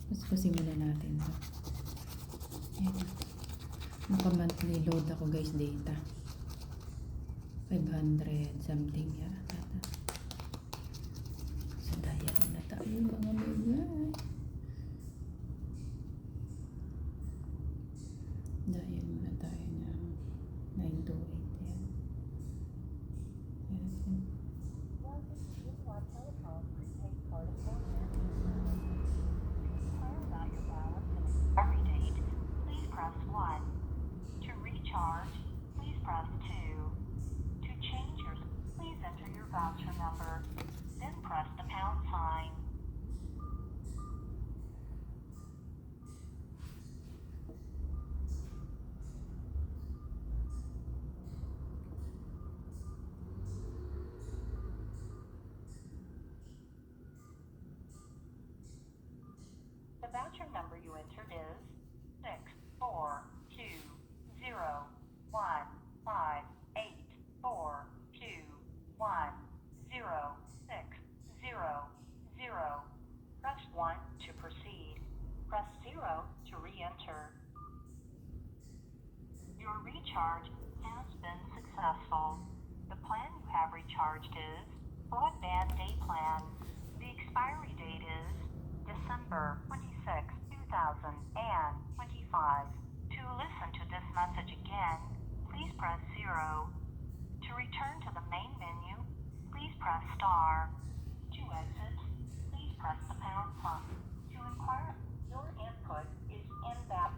Puspusin muna natin to. Ayan. Naka-monthly load ako guys data. 500 something yata. So daya na tayo mga bagay. Dahil muna tayo ng 928 yan. Yan. Every date, please press 1. To recharge, please press 2. To change your, please enter your voucher number, then press the pound sign. The voucher number you entered is 6420158421060. Press 1 to proceed. Press 0 to re-enter. Your recharge has been successful. The plan you have recharged is Broadband Day Plan. The expiry date is December 26, 2025. To listen to this message again, please press 0. To return to the main menu, please press star. To exit, please press the pound sign. To inquire, your input is invalid.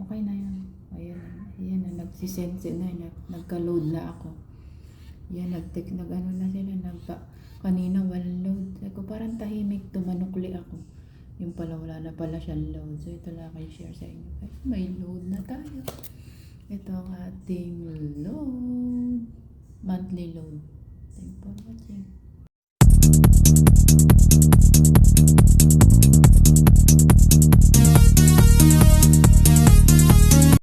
Okay na yan. Ayan na. Nagsisense na. Nagka-load na ako. Yan, nag-ano na sila. Kanina walang load. Sabi ko, parang tahimik. Tumanukli ako. Yung pala, wala na pala siyang load. So, ito lang kayo share sa inyo. Ay, may load na tayo. Ito ang ating load. Monthly load.